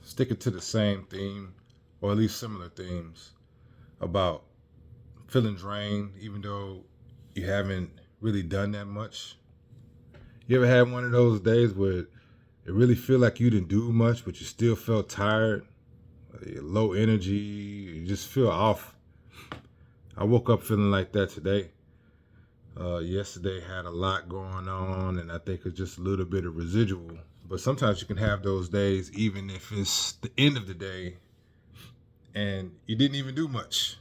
sticking to the same theme, or at least similar themes, about feeling drained, even though you haven't really done that much. You ever had one of those days where it really feel like you didn't do much, but you still felt tired, low energy, you just feel off? I woke up feeling like that today. Yesterday had a lot going on, and I think it's just a little bit of residual. But sometimes you can have those days, even if it's the end of the day and you didn't even do much.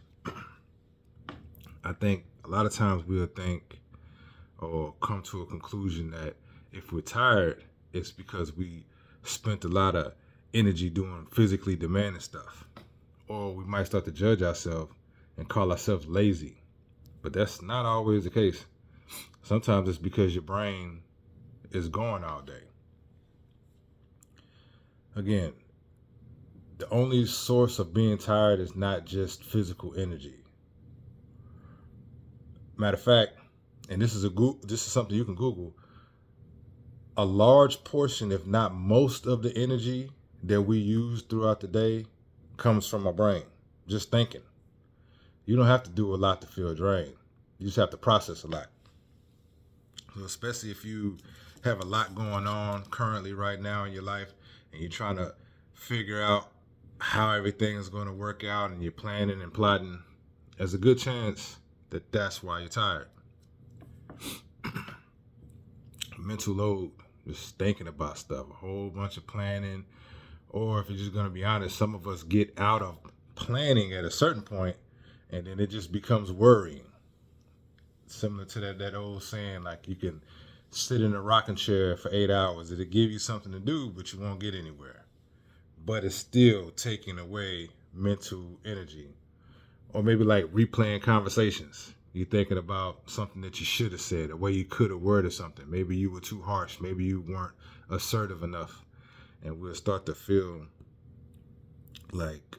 I think a lot of times we'll think or come to a conclusion that if we're tired, it's because we spent a lot of energy doing physically demanding stuff. Or we might start to judge ourselves and call ourselves lazy. But that's not always the case. Sometimes it's because your brain is going all day. Again, the only source of being tired is not just physical energy. Matter of fact, and this is something you can Google. A large portion, if not most, of the energy that we use throughout the day comes from our brain. Just thinking. You don't have to do a lot to feel drained. You just have to process a lot. So especially if you have a lot going on currently right now in your life and you're trying to figure out how everything is going to work out and you're planning and plotting, there's a good chance that that's why you're tired. Mental load, just thinking about stuff, a whole bunch of planning. Or if you're just going to be honest, some of us get out of planning at a certain point and then it just becomes worrying. Similar to that old saying, like you can sit in a rocking chair for 8 hours. It'll give you something to do, but you won't get anywhere. But it's still taking away mental energy. Or maybe like replaying conversations. You're thinking about something that you should have said, a way you could have worded something. Maybe you were too harsh. Maybe you weren't assertive enough. And we'll start to feel like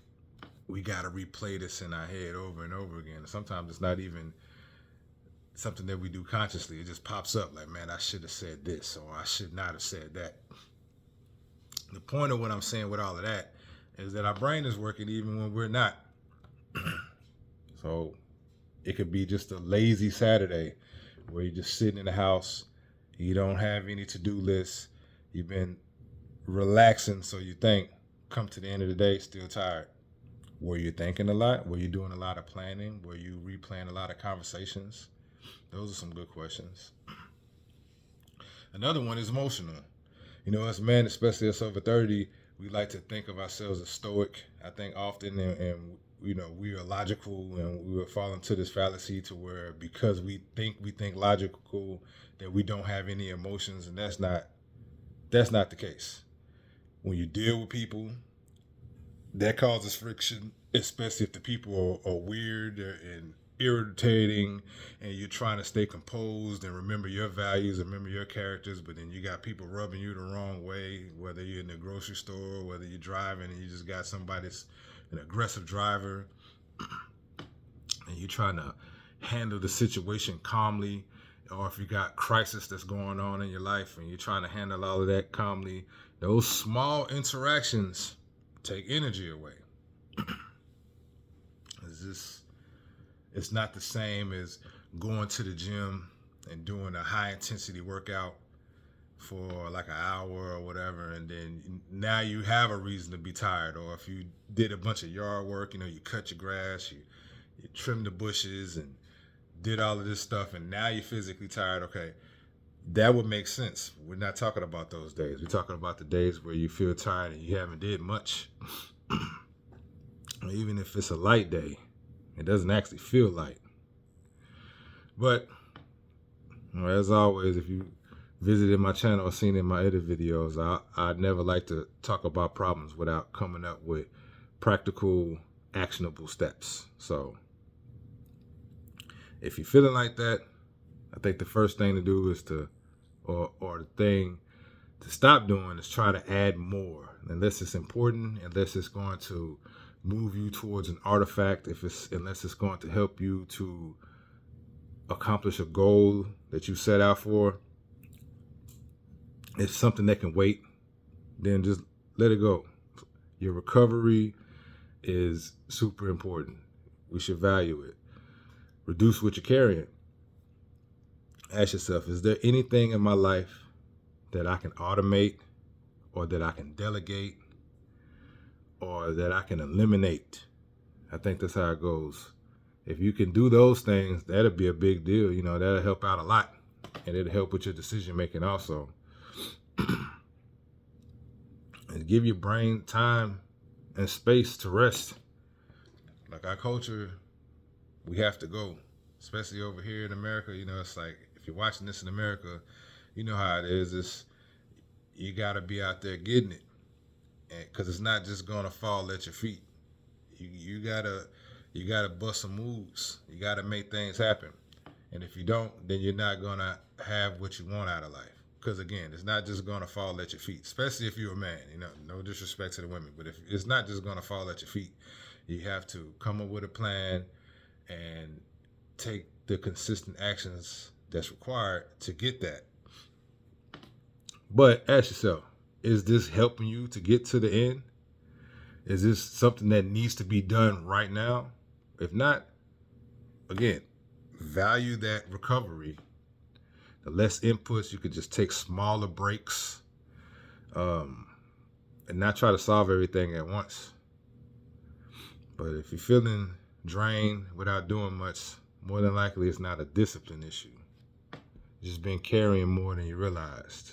we got to replay this in our head over and over again. Sometimes it's not even something that we do consciously. It just pops up like, man, I should have said this or I should not have said that. The point of what I'm saying with all of that is that our brain is working even when we're not. So it could be just a lazy Saturday where you're just sitting in the house, you don't have any to-do lists, you've been relaxing, so you think, come to the end of the day, still tired. Were you thinking a lot? Were you doing a lot of planning? Were you replaying a lot of conversations? Those are some good questions. Another one is emotional. You know, as men, especially us over 30, we like to think of ourselves as stoic. I think often, and you know, we are logical, and we will fall into this fallacy to where because we think logical, that we don't have any emotions, and that's not the case. When you deal with people, that causes friction, especially if the people are weird and irritating and you're trying to stay composed and remember your values, remember your characters, but then you got people rubbing you the wrong way, whether you're in the grocery store, whether you're driving and you just got somebody that's an aggressive driver and you're trying to handle the situation calmly, or if you got crisis that's going on in your life and you're trying to handle all of that calmly, those small interactions take energy away. It's not the same as going to the gym and doing a high intensity workout for like an hour or whatever, and then now you have a reason to be tired. Or if you did a bunch of yard work, you know, you cut your grass, you trimmed the bushes and did all of this stuff, and now you're physically tired. Okay, that would make sense. We're not talking about those days. We're talking about the days where you feel tired and you haven't did much. Even if it's a light day, it doesn't actually feel light. But well, as always, if you visited my channel or seen in my other videos, I never like to talk about problems without coming up with practical, actionable steps. So if you're feeling like that, I think the first thing to do is or the thing to stop doing is try to add more, unless it's important, unless it's going to move you towards an artifact, unless it's going to help you to accomplish a goal that you set out for. It's something that can wait, then just let it go. Your recovery is super important. We should value it. Reduce what you're carrying. Ask yourself, is there anything in my life that I can automate or that I can delegate or that I can eliminate? I think that's how it goes. If you can do those things, that'll be a big deal. That'll help out a lot. And it'll help with your decision making also. And give your brain time and space to rest. Like our culture, we have to go. Especially over here in America, it's like if you're watching this in America, you know how it is. You gotta be out there getting it. Because it's not just gonna fall at your feet. You gotta bust some moves. You gotta make things happen. And if you don't, then you're not gonna have what you want out of life. Because again, it's not just gonna fall at your feet. Especially if you're a man. No disrespect to the women, but if it's not just gonna fall at your feet, you have to come up with a plan and take the consistent actions that's required to get that. But ask yourself, is this helping you to get to the end? Is this something that needs to be done right now? If not, again, value that recovery. The less inputs, you could just take smaller breaks, and not try to solve everything at once. But if you're feeling drained without doing much, more than likely it's not a discipline issue. You've just been carrying more than you realized.